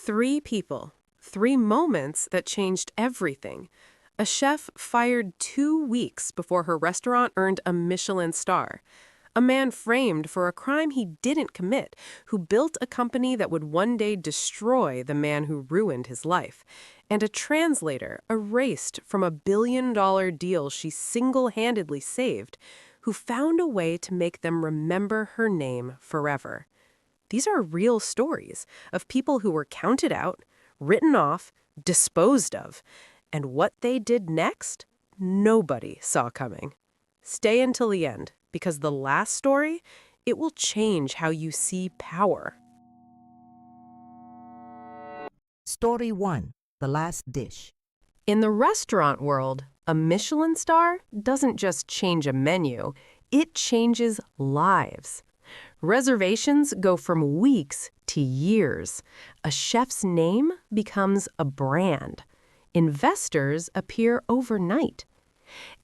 Three people, three moments that changed everything. A chef fired 2 weeks before her restaurant earned a Michelin star. A man framed for a crime he didn't commit, who built a company that would one day destroy the man who ruined his life. And a translator erased from a billion-dollar deal she single-handedly saved, who found a way to make them remember her name forever. These are real stories of people who were counted out, written off, disposed of. And what they did next, nobody saw coming. Stay until the end, because the last story, it will change how you see power. Story 1. The Last Dish. In the restaurant world, a Michelin star doesn't just change a menu, it changes lives. Reservations go from weeks to years. A chef's name becomes a brand. Investors appear overnight.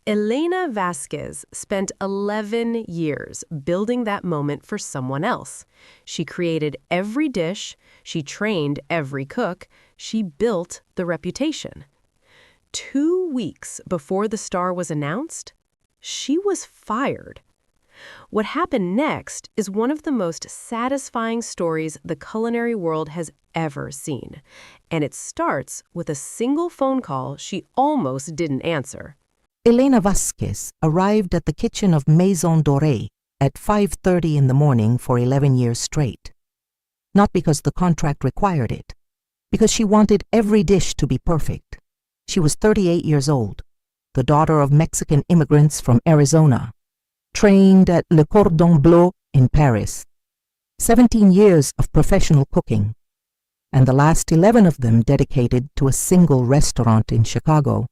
Elena Vasquez spent 11 years building that moment for someone else. She created every dish, she trained every cook, she built the reputation. 2 weeks before the star was announced, she was fired. What happened next is one of the most satisfying stories the culinary world has ever seen. And it starts with a single phone call she almost didn't answer. Elena Vasquez arrived at the kitchen of Maison Dorée at 5:30 in the morning for 11 years straight. Not because the contract required it, because she wanted every dish to be perfect. She was 38 years old, the daughter of Mexican immigrants from Arizona, trained at Le Cordon Bleu in Paris. 17 years of professional cooking, and the last 11 of them dedicated to a single restaurant in Chicago,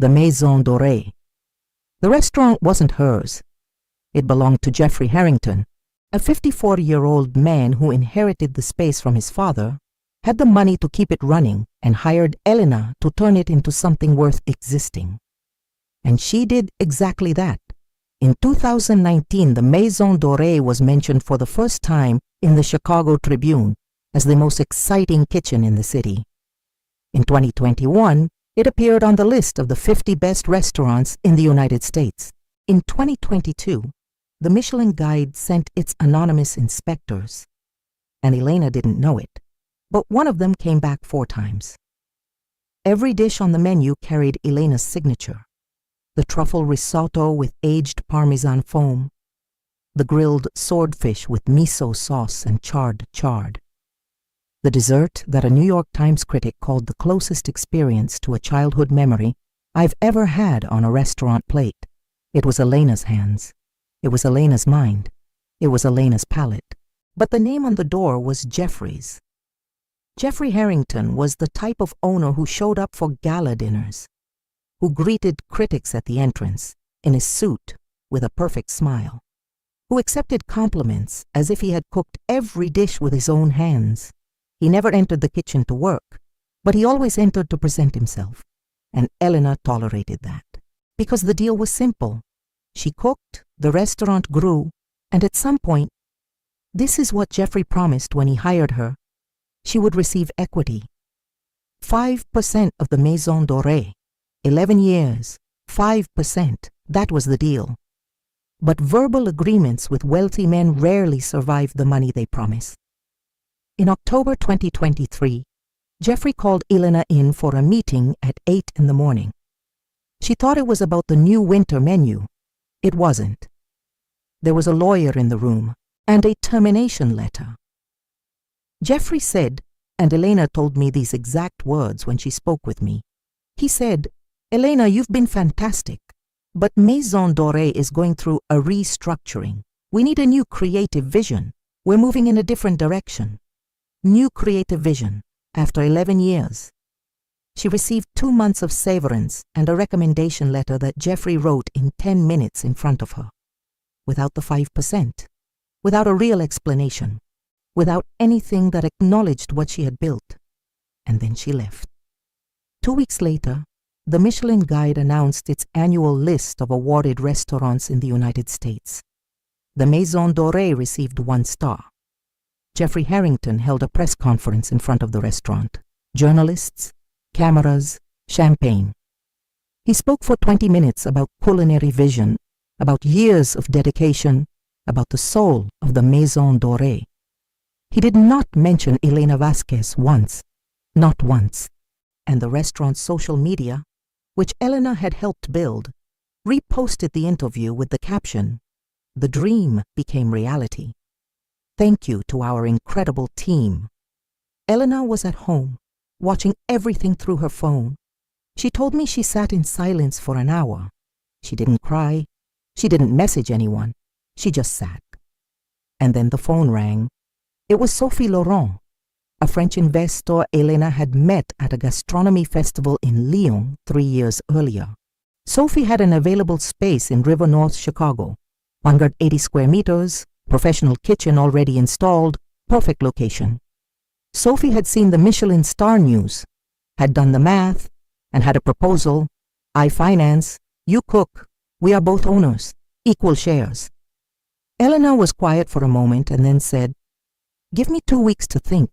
the Maison Dorée. The restaurant wasn't hers. It belonged to Jeffrey Harrington, a 54-year-old man who inherited the space from his father, had the money to keep it running, and hired Elena to turn it into something worth existing. And she did exactly that. In 2019, the Maison Dorée was mentioned for the first time in the Chicago Tribune as the most exciting kitchen in the city. In 2021, it appeared on the list of the 50 best restaurants in the United States. In 2022, the Michelin Guide sent its anonymous inspectors, and Elena didn't know it, but one of them came back 4 times. Every dish on the menu carried Elena's signature. The truffle risotto with aged Parmesan foam, the grilled swordfish with miso sauce and charred chard, the dessert that a New York Times critic called the closest experience to a childhood memory I've ever had on a restaurant plate. It was Elena's hands. It was Elena's mind. It was Elena's palate. But the name on the door was Jeffrey's. Jeffrey Harrington was the type of owner who showed up for gala dinners, who greeted critics at the entrance in his suit with a perfect smile, who accepted compliments as if he had cooked every dish with his own hands. He never entered the kitchen to work, but he always entered to present himself, and Elena tolerated that. Because the deal was simple. She cooked, the restaurant grew, and at some point, this is what Jeffrey promised when he hired her, she would receive equity. 5% of the Maison Dorée. 11 years, 5%, that was the deal. But verbal agreements with wealthy men rarely survive the money they promise. In October 2023, Jeffrey called Elena in for a meeting at 8 in the morning. She thought it was about the new winter menu. It wasn't. There was a lawyer in the room and a termination letter. Jeffrey said, and Elena told me these exact words when she spoke with me. He said, "Elena, you've been fantastic, but Maison Dorée is going through a restructuring. We need a new creative vision. We're moving in a different direction." New creative vision, after 11 years. She received 2 months of severance and a recommendation letter that Jeffrey wrote in 10 minutes in front of her. Without the 5%, without a real explanation, without anything that acknowledged what she had built. And then she left. 2 weeks later, the Michelin Guide announced its annual list of awarded restaurants in the United States. The Maison Dorée received 1 star. Jeffrey Harrington held a press conference in front of the restaurant. Journalists, cameras, champagne. He spoke for 20 minutes about culinary vision, about years of dedication, about the soul of the Maison Dorée. He did not mention Elena Vasquez once, not once, and the restaurant's social media, which Elena had helped build, reposted the interview with the caption, "The dream became reality. Thank you to our incredible team." Elena was at home, watching everything through her phone. She told me she sat in silence for an hour. She didn't cry. She didn't message anyone. She just sat. And then the phone rang. It was Sophie Laurent, a French investor Elena had met at a gastronomy festival in Lyon 3 years earlier. Sophie had an available space in River North, Chicago, 180 square meters, professional kitchen already installed, perfect location. Sophie had seen the Michelin star news, had done the math, and had a proposal. I finance, you cook, we are both owners, equal shares. Elena was quiet for a moment and then said, "Give me 2 weeks to think."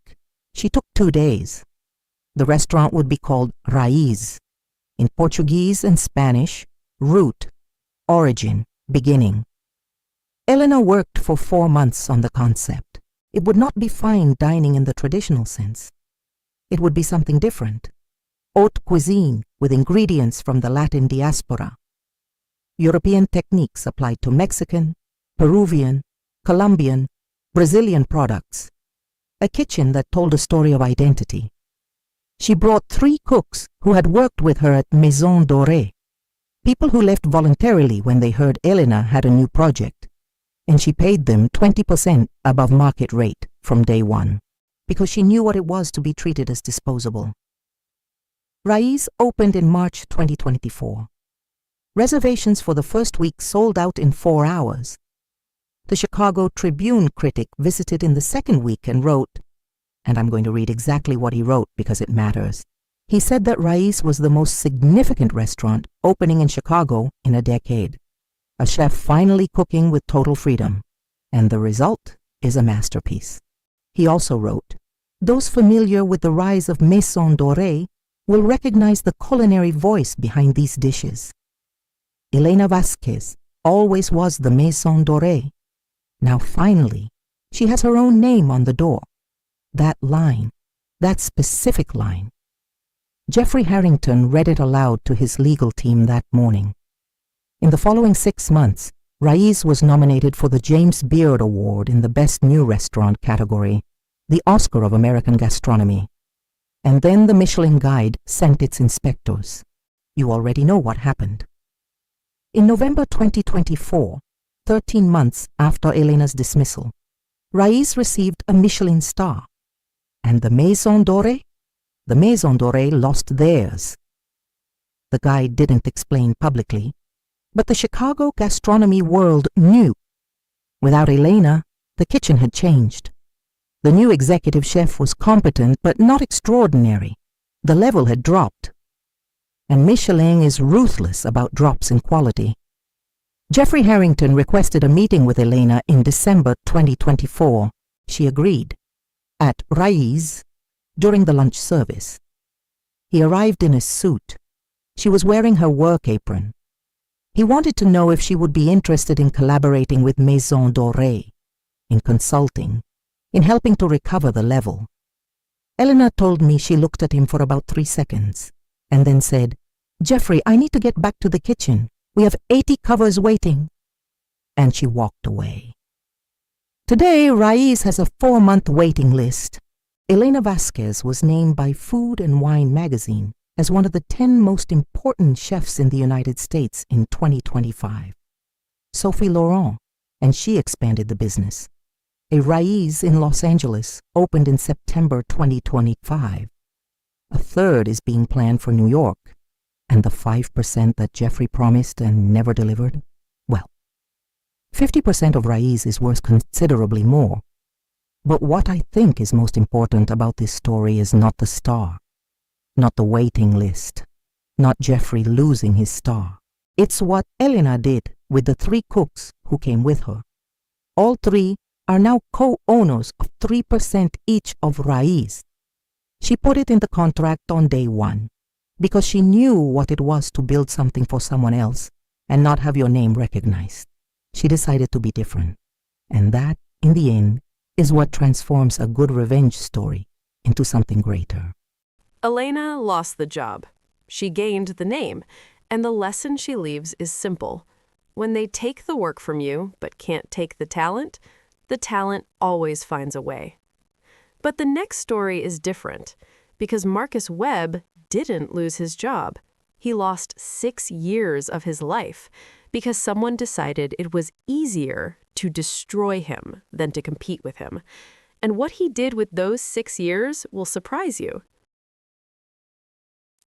She took 2 days. The restaurant would be called Raiz. In Portuguese and Spanish, root, origin, beginning. Elena worked for 4 months on the concept. It would not be fine dining in the traditional sense. It would be something different. Haute cuisine with ingredients from the Latin diaspora. European techniques applied to Mexican, Peruvian, Colombian, Brazilian products. A kitchen that told a story of identity. She brought 3 cooks who had worked with her at Maison Dorée, people who left voluntarily when they heard Elena had a new project, and she paid them 20% above market rate from day one, because she knew what it was to be treated as disposable. Raiz opened in March 2024. Reservations for the first week sold out in 4 hours. The Chicago Tribune critic visited in the second week and wrote, and I'm going to read exactly what he wrote because it matters. He said that Raiz was the most significant restaurant opening in Chicago in a decade. A chef finally cooking with total freedom, and the result is a masterpiece. He also wrote, those familiar with the rise of Maison Dorée will recognize the culinary voice behind these dishes. Elena Vasquez always was the Maison Dorée. Now finally, she has her own name on the door. That line, that specific line. Jeffrey Harrington read it aloud to his legal team that morning. In the following 6 months, Raiz was nominated for the James Beard Award in the Best New Restaurant category, the Oscar of American gastronomy. And then the Michelin Guide sent its inspectors. You already know what happened. In November 2024, 13 months after Elena's dismissal, Raiz received a Michelin star. And the Maison Dorée? The Maison Dorée lost theirs. The guide didn't explain publicly, but the Chicago gastronomy world knew. Without Elena, the kitchen had changed. The new executive chef was competent but not extraordinary. The level had dropped. And Michelin is ruthless about drops in quality. Jeffrey Harrington requested a meeting with Elena in December 2024. She agreed. At Raiz, during the lunch service. He arrived in a suit. She was wearing her work apron. He wanted to know if she would be interested in collaborating with Maison Dorée, in consulting, in helping to recover the level. Elena told me she looked at him for about 3 seconds, and then said, "Jeffrey, I need to get back to the kitchen. We have 80 covers waiting." And she walked away. Today, Raiz has a 4-month waiting list. Elena Vasquez was named by Food and Wine magazine as one of the 10 most important chefs in the United States in 2025. Sophie Laurent, and she expanded the business. A Raiz in Los Angeles opened in September 2025. A third is being planned for New York. And the 5% that Jeffrey promised and never delivered? Well, 50% of Raiz is worth considerably more. But what I think is most important about this story is not the star, not the waiting list, not Jeffrey losing his star. It's what Elena did with the 3 cooks who came with her. All 3 are now co-owners of 3% each of Raiz. She put it in the contract on day one because she knew what it was to build something for someone else and not have your name recognized. She decided to be different. And that, in the end, is what transforms a good revenge story into something greater. Elena lost the job. She gained the name, and the lesson she leaves is simple. When they take the work from you but can't take the talent always finds a way. But the next story is different, because Marcus Webb didn't lose his job. He lost 6 years of his life because someone decided it was easier to destroy him than to compete with him. And what he did with those 6 years will surprise you.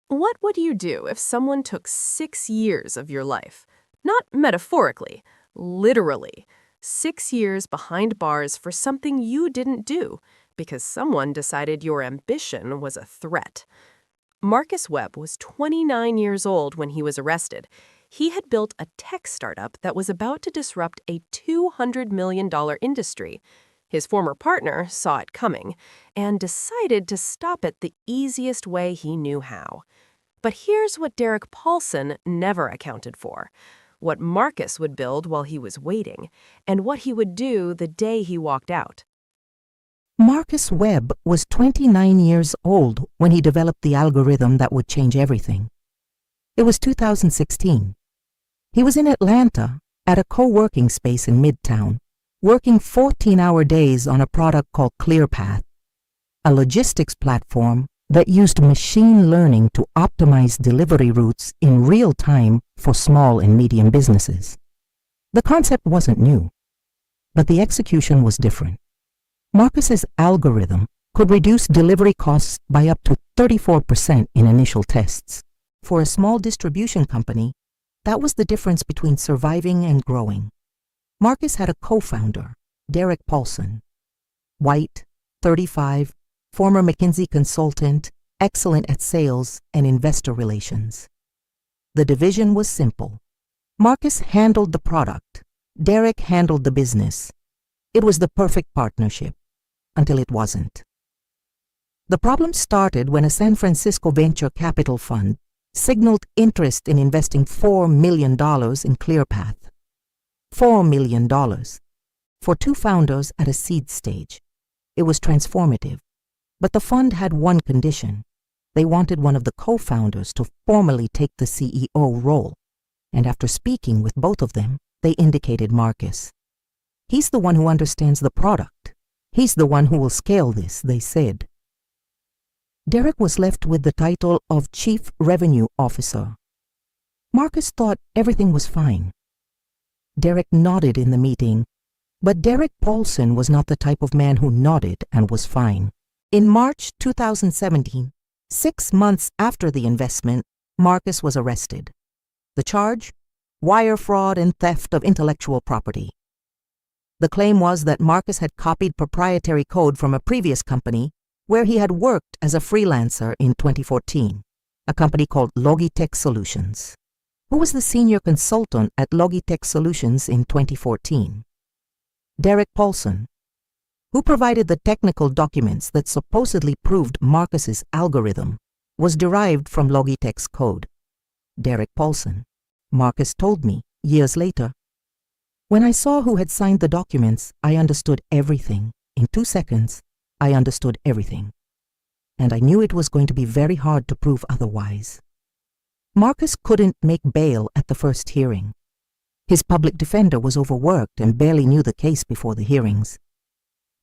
What would you do if someone took 6 years of your life? Not metaphorically, literally. 6 years behind bars for something you didn't do because someone decided your ambition was a threat. Marcus Webb was 29 years old when he was arrested. He had built a tech startup that was about to disrupt a $200 million industry. His former partner saw it coming and decided to stop it the easiest way he knew how. But here's what Derek Paulson never accounted for: what Marcus would build while he was waiting, and what he would do the day he walked out. Marcus Webb was 29 years old when he developed the algorithm that would change everything. It was 2016. He was in Atlanta at a co-working space in Midtown, working 14-hour days on a product called ClearPath, a logistics platform that used machine learning to optimize delivery routes in real time for small and medium businesses. The concept wasn't new, but the execution was different. Marcus's algorithm could reduce delivery costs by up to 34% in initial tests. For a small distribution company, that was the difference between surviving and growing. Marcus had a co-founder, Derek Paulson. White, 35, former McKinsey consultant, excellent at sales and investor relations. The division was simple. Marcus handled the product. Derek handled the business. It was the perfect partnership, until it wasn't. The problem started when a San Francisco venture capital fund signaled interest in investing $4 million in ClearPath. $4 million. For 2 founders at a seed stage. It was transformative. But the fund had one condition. They wanted one of the co-founders to formally take the CEO role. And after speaking with both of them, they indicated Marcus. He's the one who understands the product. He's the one who will scale this, they said. Derek was left with the title of Chief Revenue Officer. Marcus thought everything was fine. Derek nodded in the meeting, but Derek Paulson was not the type of man who nodded and was fine. In March 2017, 6 months after the investment, Marcus was arrested. The charge? Wire fraud and theft of intellectual property. The claim was that Marcus had copied proprietary code from a previous company where he had worked as a freelancer in 2014, a company called Logitech Solutions. Who was the senior consultant at Logitech Solutions in 2014? Derek Paulson. Who provided the technical documents that supposedly proved Marcus's algorithm was derived from Logitech's code? Derek Paulson. Marcus told me, years later. When I saw who had signed the documents, I understood everything. In 2 seconds, I understood everything. And I knew it was going to be very hard to prove otherwise. Marcus couldn't make bail at the first hearing. His public defender was overworked and barely knew the case before the hearings.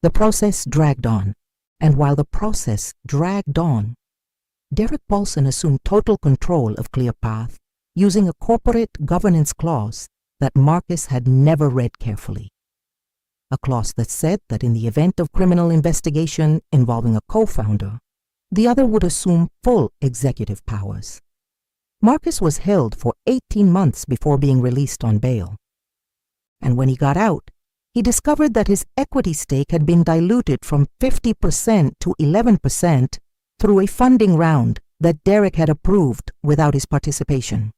The process dragged on, and while the process dragged on, Derek Paulson assumed total control of ClearPath using a corporate governance clause that Marcus had never read carefully. A clause that said that in the event of criminal investigation involving a co-founder, the other would assume full executive powers. Marcus was held for 18 months before being released on bail. And when he got out, he discovered that his equity stake had been diluted from 50% to 11% through a funding round that Derek had approved without his participation.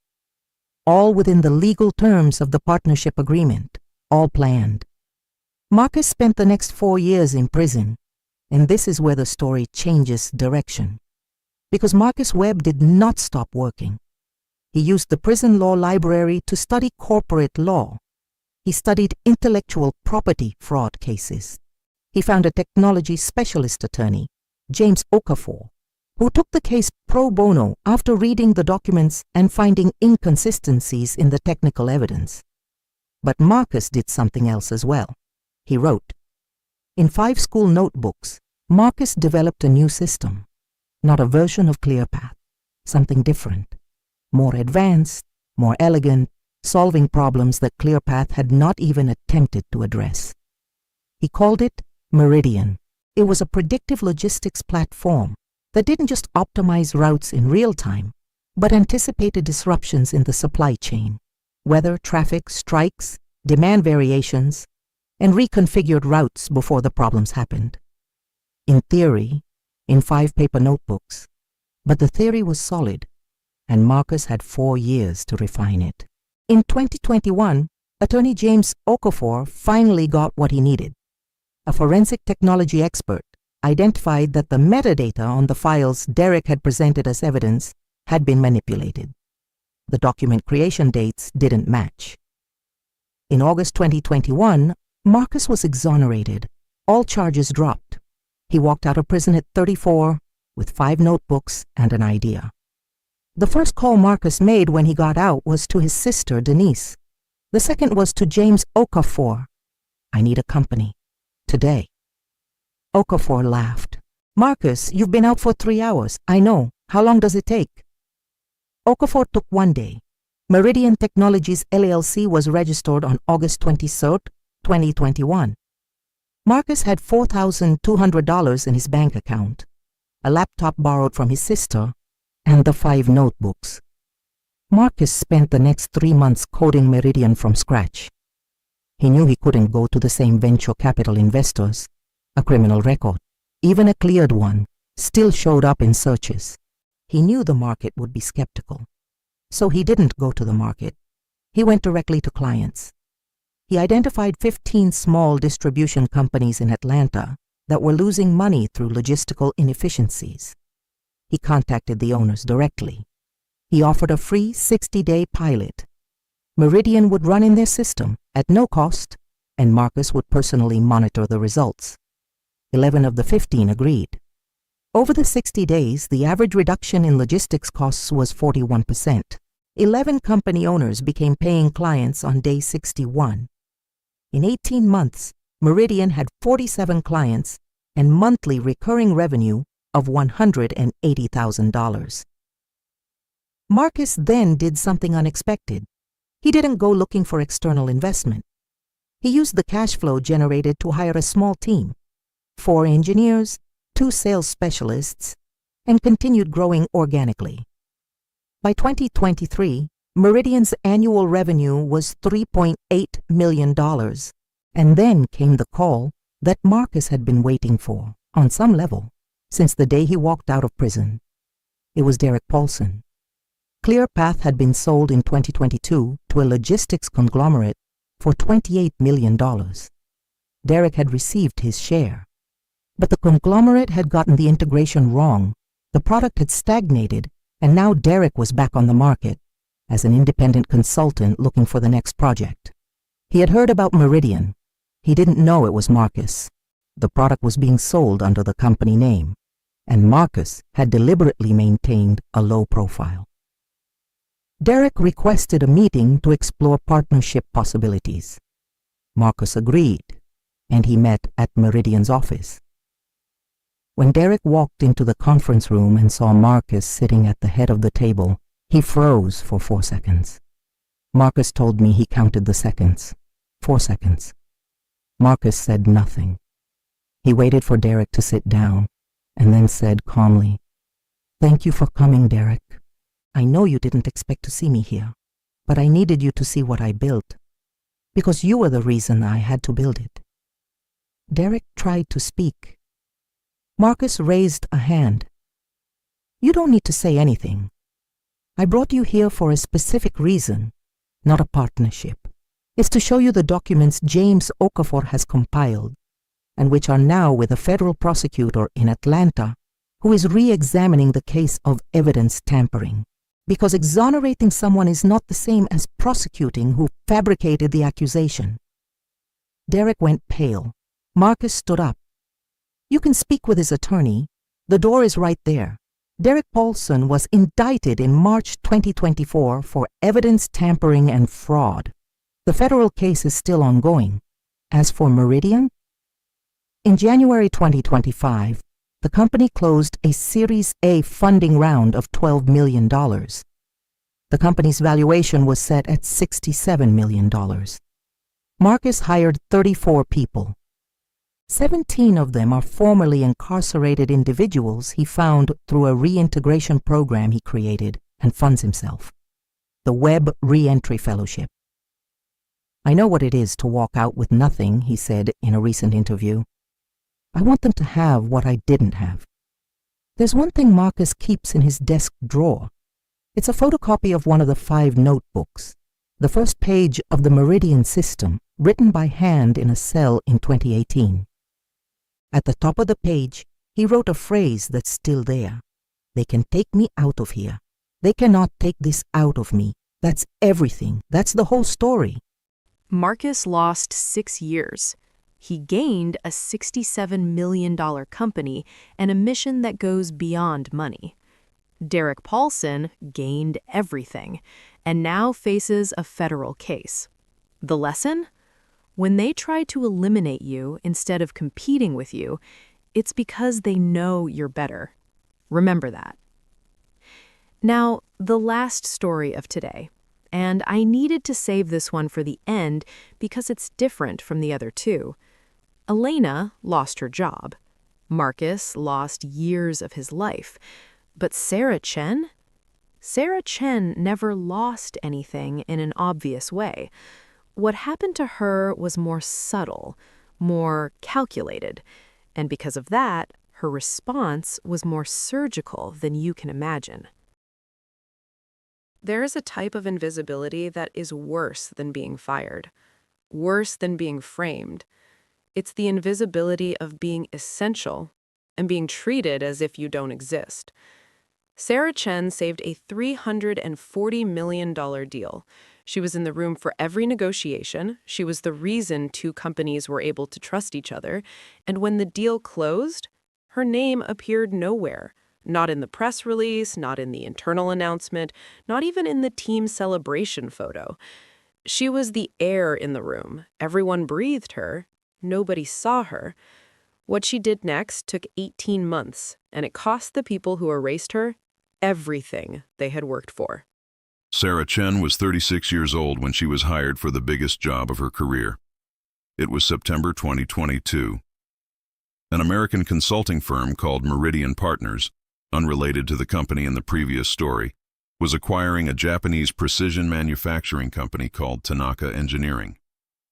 All within the legal terms of the partnership agreement, all planned. Marcus spent the next 4 years in prison, and this is where the story changes direction. Because Marcus Webb did not stop working. He used the prison law library to study corporate law. He studied intellectual property fraud cases. He found a technology specialist attorney, James Okafor, who took the case pro bono after reading the documents and finding inconsistencies in the technical evidence. But Marcus did something else as well. He wrote. In 5 school notebooks, Marcus developed a new system, not a version of ClearPath, something different, more advanced, more elegant, solving problems that ClearPath had not even attempted to address. He called it Meridian. It was a predictive logistics platform that didn't just optimize routes in real time, but anticipated disruptions in the supply chain, weather, traffic, strikes, demand variations, and reconfigured routes before the problems happened. In theory, in 5 paper notebooks, but the theory was solid, and Marcus had 4 years to refine it. In 2021, attorney James Okafor finally got what he needed. A forensic technology expert identified that the metadata on the files Derek had presented as evidence had been manipulated. The document creation dates didn't match. In August 2021, Marcus was exonerated. All charges dropped. He walked out of prison at 34 with 5 notebooks and an idea. The first call Marcus made when he got out was to his sister, Denise. The second was to James Okafor. I need a company. Today. Okafor laughed. Marcus, you've been out for 3 hours. I know. How long does it take? Okafor took 1 day. Meridian Technologies LLC was registered on August 23rd, 2021. Marcus had $4,200 in his bank account, a laptop borrowed from his sister, and the 5 notebooks. Marcus spent the next 3 months coding Meridian from scratch. He knew he couldn't go to the same venture capital investors. A criminal record, even a cleared one, still showed up in searches. He knew the market would be skeptical. So he didn't go to the market. He went directly to clients. He identified 15 small distribution companies in Atlanta that were losing money through logistical inefficiencies. He contacted the owners directly. He offered a free 60-day pilot. Meridian would run in their system at no cost, and Marcus would personally monitor the results. 11 of the 15 agreed. Over the 60 days, the average reduction in logistics costs was 41%. 11 company owners became paying clients on day 61. In 18 months, Meridian had 47 clients and monthly recurring revenue of $180,000. Marcus then did something unexpected. He didn't go looking for external investment. He used the cash flow generated to hire a small team, 4 engineers, 2 sales specialists, and continued growing organically. By 2023, Meridian's annual revenue was $3.8 million, and then came the call that Marcus had been waiting for, on some level, since the day he walked out of prison. It was Derek Paulson. ClearPath had been sold in 2022 to a logistics conglomerate for $28 million. Derek had received his share. But the conglomerate had gotten the integration wrong. The product had stagnated, and now Derek was back on the market as an independent consultant looking for the next project. He had heard about Meridian. He didn't know it was Marcus. The product was being sold under the company name, and Marcus had deliberately maintained a low profile. Derek requested a meeting to explore partnership possibilities. Marcus agreed, and he met at Meridian's office. When Derek walked into the conference room and saw Marcus sitting at the head of the table, he froze for 4 seconds. Marcus told me he counted the seconds. 4 seconds. Marcus said nothing. He waited for Derek to sit down, and then said calmly, "Thank you for coming, Derek. I know you didn't expect to see me here, but I needed you to see what I built, because you were the reason I had to build it." Derek tried to speak. Marcus raised a hand. "You don't need to say anything. I brought you here for a specific reason, not a partnership. is to show you the documents James Okafor has compiled, and which are now with a federal prosecutor in Atlanta who is re-examining the case of evidence tampering. Because exonerating someone is not the same as prosecuting who fabricated the accusation. Derek went pale. Marcus stood up. You can speak with his attorney. The door is right there. Derek Paulson was indicted in March 2024 for evidence tampering and fraud. The federal case is still ongoing. As for Meridian, in January 2025, the company closed a Series A funding round of $12 million. The company's valuation was set at $67 million. Marcus hired 34 people. 17 of them are formerly incarcerated individuals he found through a reintegration program he created and funds himself, the Webb Reentry Fellowship. I know what it is to walk out with nothing, he said in a recent interview. I want them to have what I didn't have. There's one thing Marcus keeps in his desk drawer. It's a photocopy of one of the 5 notebooks, the first page of the Meridian system, written by hand in a cell in 2018. At the top of the page, he wrote a phrase that's still there. They can take me out of here. They cannot take this out of me. That's everything. That's the whole story. Marcus lost 6 years. He gained a $67 million company and a mission that goes beyond money. Derek Paulson gained everything and now faces a federal case. The lesson? When they try to eliminate you instead of competing with you, it's because they know you're better. Remember that. Now, the last story of today. And I needed to save this one for the end because it's different from the other 2. Elena lost her job. Marcus lost years of his life. But Sarah Chen? Sarah Chen never lost anything in an obvious way. What happened to her was more subtle, more calculated, and because of that, her response was more surgical than you can imagine. There is a type of invisibility that is worse than being fired, worse than being framed. It's the invisibility of being essential and being treated as if you don't exist. Sarah Chen saved a $340 million deal. She was in the room for every negotiation. She was the reason 2 companies were able to trust each other. And when the deal closed, her name appeared nowhere. Not in the press release, not in the internal announcement, not even in the team celebration photo. She was the air in the room. Everyone breathed her. Nobody saw her. What she did next took 18 months, and it cost the people who erased her everything they had worked for. Sarah Chen was 36 years old when she was hired for the biggest job of her career. It was September 2022. An American consulting firm called Meridian Partners, unrelated to the company in the previous story, was acquiring a Japanese precision manufacturing company called Tanaka Engineering.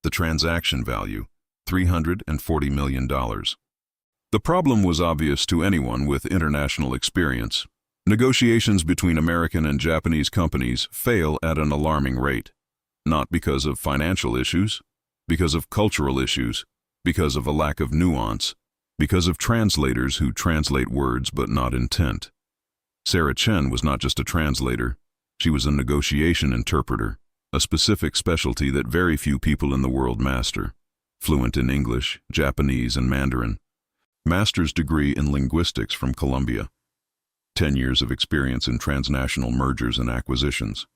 The transaction value, $340 million. The problem was obvious to anyone with international experience. Negotiations between American and Japanese companies fail at an alarming rate, not because of financial issues, because of cultural issues, because of a lack of nuance, because of translators who translate words but not intent. Sarah Chen was not just a translator, she was a negotiation interpreter, a specific specialty that very few people in the world master. Fluent in English, Japanese, and Mandarin. Master's degree in linguistics from Columbia. 10 years of experience in transnational mergers and acquisitions.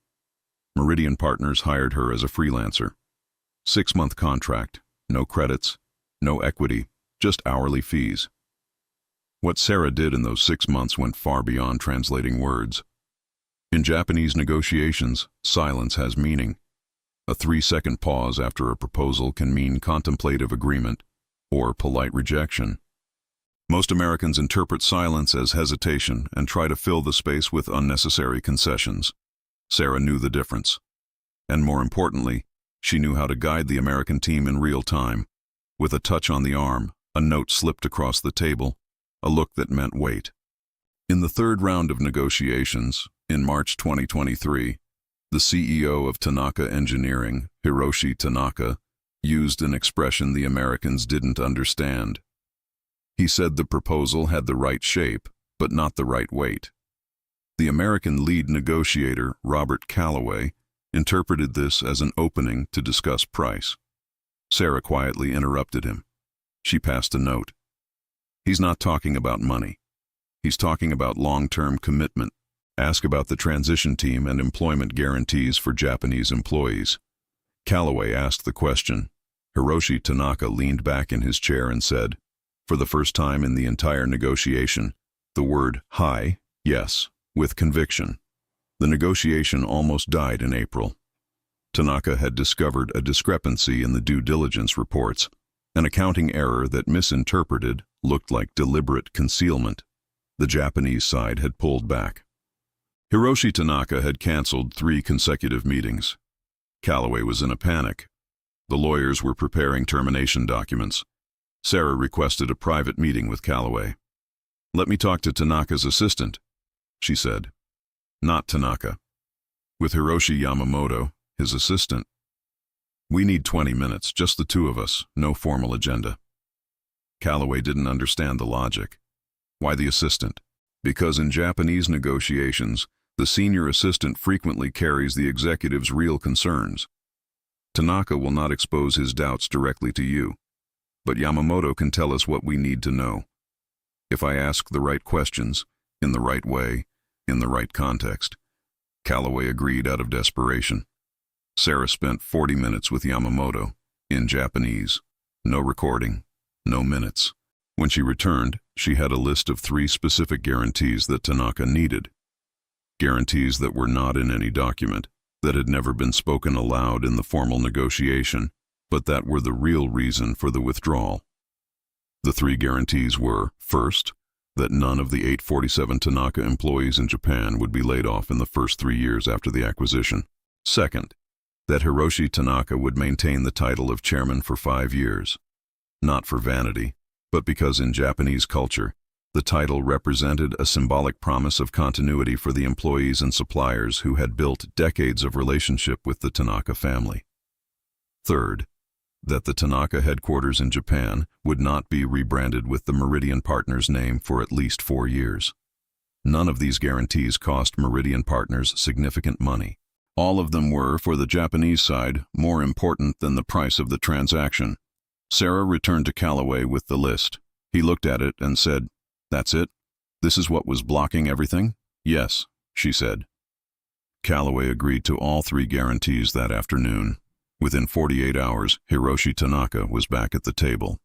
Meridian Partners hired her as a freelancer. 6-month contract, no credits, no equity, just hourly fees. What Sarah did in those 6 months went far beyond translating words. In Japanese negotiations, silence has meaning. A 3-second pause after a proposal can mean contemplative agreement or polite rejection. Most Americans interpret silence as hesitation and try to fill the space with unnecessary concessions. Sarah knew the difference. And more importantly, she knew how to guide the American team in real time. With a touch on the arm, a note slipped across the table, a look that meant wait. In the 3rd round of negotiations, in March 2023, The CEO of Tanaka Engineering, Hiroshi Tanaka, used an expression the Americans didn't understand. He said the proposal had the right shape, but not the right weight. The American lead negotiator, Robert Calloway, interpreted this as an opening to discuss price. Sarah quietly interrupted him. She passed a note. He's not talking about money. He's talking about long-term commitment. Ask about the transition team and employment guarantees for Japanese employees. Calloway asked the question. Hiroshi Tanaka leaned back in his chair and said, for the first time in the entire negotiation, the word "hi," yes, with conviction. The negotiation almost died in April. Tanaka had discovered a discrepancy in the due diligence reports, an accounting error that misinterpreted looked like deliberate concealment. The Japanese side had pulled back. Hiroshi Tanaka had canceled 3 consecutive meetings. Calloway was in a panic. The lawyers were preparing termination documents. Sarah requested a private meeting with Calloway. "Let me talk to Tanaka's assistant," she said. "Not Tanaka. With Hiroshi Yamamoto, his assistant. We need 20 minutes, just the 2 of us, no formal agenda." Calloway didn't understand the logic. Why the assistant? Because in Japanese negotiations, the senior assistant frequently carries the executive's real concerns. Tanaka will not expose his doubts directly to you, but Yamamoto can tell us what we need to know. If I ask the right questions, in the right way, in the right context. Calloway agreed out of desperation. Sarah spent 40 minutes with Yamamoto, in Japanese. No recording, no minutes. When she returned, she had a list of 3 specific guarantees that Tanaka needed. Guarantees that were not in any document, that had never been spoken aloud in the formal negotiation, but that were the real reason for the withdrawal. The 3 guarantees were, first, that none of the 847 Tanaka employees in Japan would be laid off in the first 3 years after the acquisition. Second, that Hiroshi Tanaka would maintain the title of chairman for 5 years. Not for vanity, but because in Japanese culture, the title represented a symbolic promise of continuity for the employees and suppliers who had built decades of relationship with the Tanaka family. Third, that the Tanaka headquarters in Japan would not be rebranded with the Meridian Partners name for at least 4 years. None of these guarantees cost Meridian Partners significant money. All of them were, for the Japanese side, more important than the price of the transaction. Sarah returned to Calloway with the list. He looked at it and said, "That's it? This is what was blocking everything?" "Yes," she said. Calloway agreed to all 3 guarantees that afternoon. Within 48 hours, Hiroshi Tanaka was back at the table.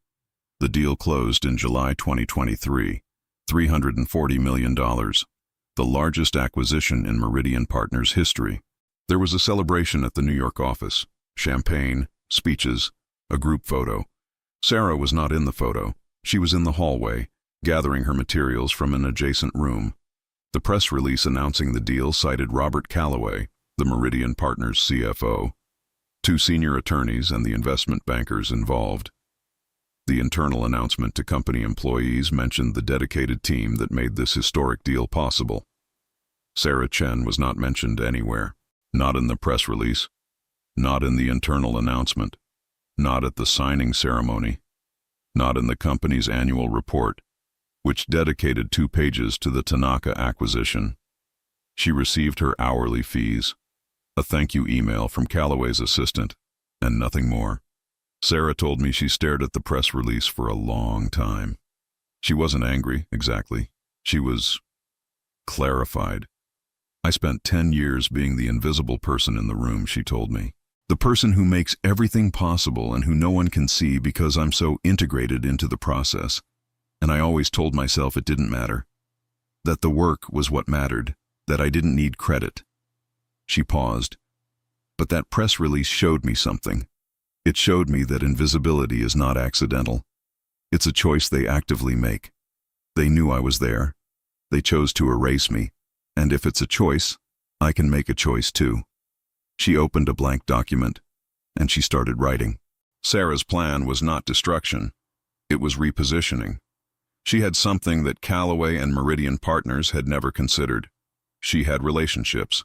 The deal closed in July 2023, $340 million, the largest acquisition in Meridian Partners history. There was a celebration at the New York office, champagne, speeches, a group photo. Sarah was not in the photo. She was in the hallway, gathering her materials from an adjacent room. The press release announcing the deal cited Robert Calloway, the Meridian Partners CFO, 2 senior attorneys and the investment bankers involved. The internal announcement to company employees mentioned the dedicated team that made this historic deal possible. Sarah Chen was not mentioned anywhere, not in the press release, not in the internal announcement, not at the signing ceremony, not in the company's annual report, which dedicated 2 pages to the Tanaka acquisition. She received her hourly fees, a thank you email from Calloway's assistant, and nothing more. Sarah told me she stared at the press release for a long time. She wasn't angry, exactly. She was clarified. "I spent 10 years being the invisible person in the room," she told me. "The person who makes everything possible and who no one can see because I'm so integrated into the process. And I always told myself it didn't matter. That the work was what mattered, that I didn't need credit." She paused. "But that press release showed me something. It showed me that invisibility is not accidental. It's a choice they actively make. They knew I was there. They chose to erase me. And if it's a choice, I can make a choice too." She opened a blank document, and she started writing. Sarah's plan was not destruction. It was repositioning. She had something that Calloway and Meridian Partners had never considered. She had relationships.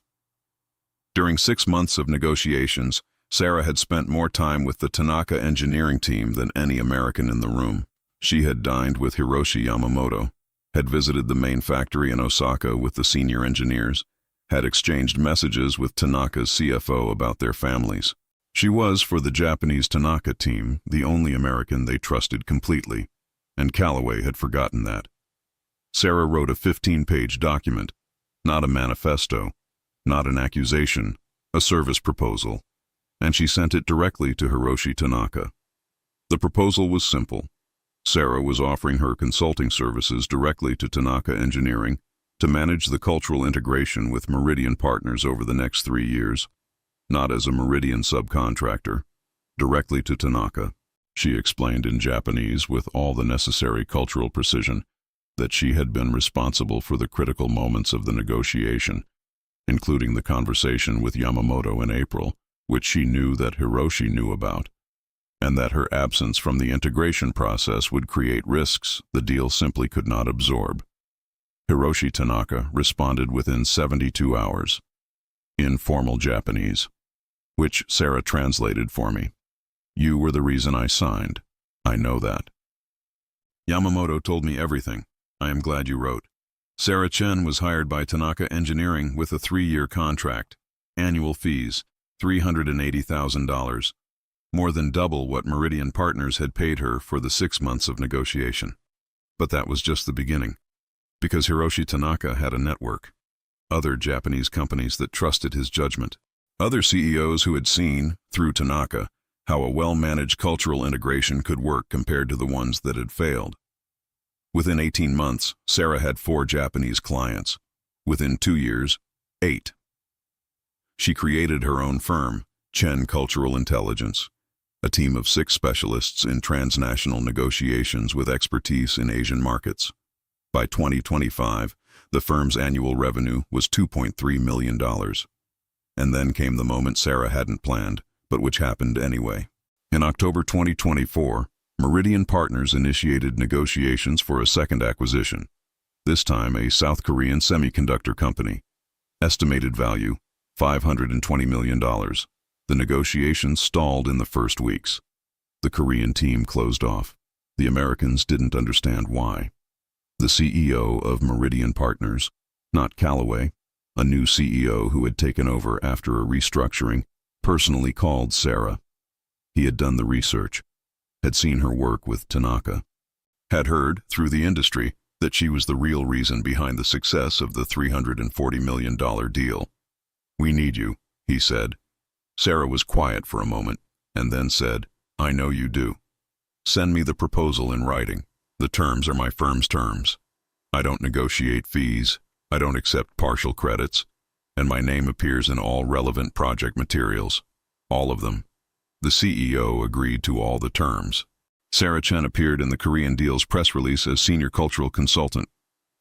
During 6 months of negotiations, Sarah had spent more time with the Tanaka engineering team than any American in the room. She had dined with Hiroshi Yamamoto, had visited the main factory in Osaka with the senior engineers, had exchanged messages with Tanaka's CFO about their families. She was, for the Japanese Tanaka team, the only American they trusted completely, and Callaway had forgotten that. Sarah wrote a 15-page document, not a manifesto, not an accusation, a service proposal, and she sent it directly to Hiroshi Tanaka. The proposal was simple. Sarah was offering her consulting services directly to Tanaka Engineering to manage the cultural integration with Meridian partners over the next 3 years, not as a Meridian subcontractor, directly to Tanaka. She explained in Japanese with all the necessary cultural precision that she had been responsible for the critical moments of the negotiation, including the conversation with Yamamoto in April, which she knew that Hiroshi knew about, and that her absence from the integration process would create risks the deal simply could not absorb. Hiroshi Tanaka responded within 72 hours, in formal Japanese, which Sarah translated for me. "You were the reason I signed. I know that." Yamamoto told me everything. I am glad you wrote. Sarah Chen was hired by Tanaka Engineering with a 3-year contract, annual fees, $380,000, more than double what Meridian Partners had paid her for the 6 months of negotiation. But that was just the beginning, because Hiroshi Tanaka had a network, other Japanese companies that trusted his judgment, other CEOs who had seen, through Tanaka, how a well-managed cultural integration could work compared to the ones that had failed. Within 18 months, Sarah had 4 Japanese clients. Within 2 years, 8. She created her own firm, Chen Cultural Intelligence, a team of 6 specialists in transnational negotiations with expertise in Asian markets. By 2025, the firm's annual revenue was $2.3 million. And then came the moment Sarah hadn't planned, but which happened anyway. In October 2024, Meridian Partners initiated negotiations for a second acquisition, this time a South Korean semiconductor company. Estimated value, $520 million. The negotiations stalled in the first weeks. The Korean team closed off. The Americans didn't understand why. The CEO of Meridian Partners, not Callaway, a new CEO who had taken over after a restructuring, personally called Sarah. He had done the research, had seen her work with Tanaka, had heard, through the industry, that she was the real reason behind the success of the $340 million deal. "We need you," he said. Sarah was quiet for a moment, and then said, "I know you do. Send me the proposal in writing. The terms are my firm's terms. I don't negotiate fees, I don't accept partial credits, and my name appears in all relevant project materials. All of them." The CEO agreed to all the terms. Sarah Chen appeared in the Korean Deal's press release as senior cultural consultant,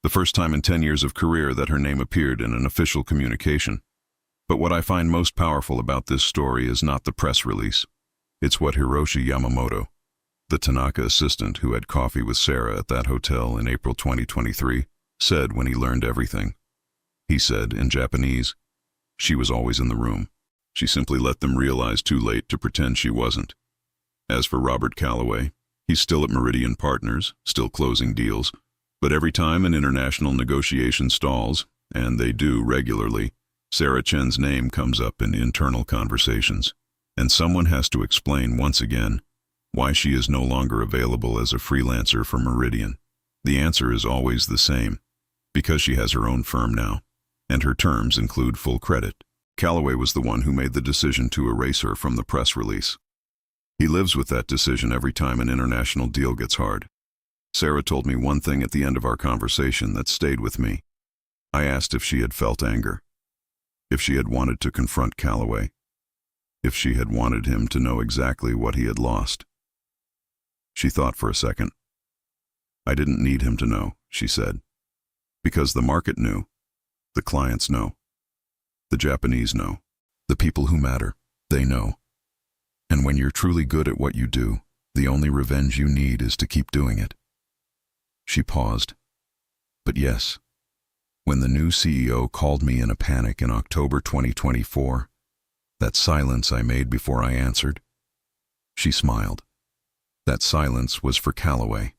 the first time in 10 years of career that her name appeared in an official communication. But what I find most powerful about this story is not the press release. It's what Hiroshi Yamamoto, the Tanaka assistant who had coffee with Sarah at that hotel in April 2023, said when he learned everything. He said, in Japanese, "She was always in the room. She simply let them realize too late to pretend she wasn't." As for Robert Callaway, he's still at Meridian Partners, still closing deals, but every time an international negotiation stalls, and they do regularly, Sarah Chen's name comes up in internal conversations, and someone has to explain once again why she is no longer available as a freelancer for Meridian. The answer is always the same, because she has her own firm now, and her terms include full credit. Callaway was the one who made the decision to erase her from the press release. He lives with that decision every time an international deal gets hard. Sarah told me one thing at the end of our conversation that stayed with me. I asked if she had felt anger, if she had wanted to confront Callaway, if she had wanted him to know exactly what he had lost. She thought for a second. "I didn't need him to know," she said, "because the market knew, the clients know, the Japanese know, the people who matter, they know. And when you're truly good at what you do, the only revenge you need is to keep doing it." She paused. "But yes, When the new CEO called me in a panic in October 2024, that silence I made before I answered, she smiled. That silence was for Callaway.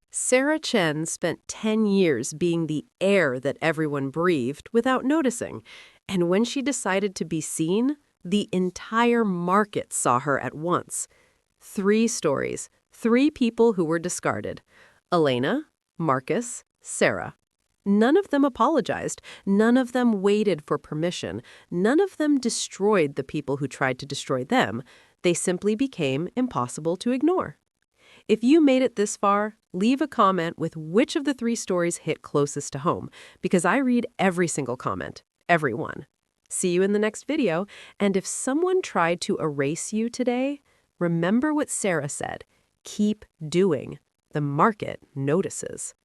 Sarah Chen spent 10 years being the air that everyone breathed without noticing, and when she decided to be seen, the entire market saw her at once. 3 stories, 3 people who were discarded: Elena, Marcus, Sarah. None of them apologized. None of them waited for permission. None of them destroyed the people who tried to destroy them. They simply became impossible to ignore. If you made it this far, leave a comment with which of the 3 stories hit closest to home, because I read every single comment, every one. See you in the next video, and if someone tried to erase you today, remember what Sarah said: keep doing. The market notices.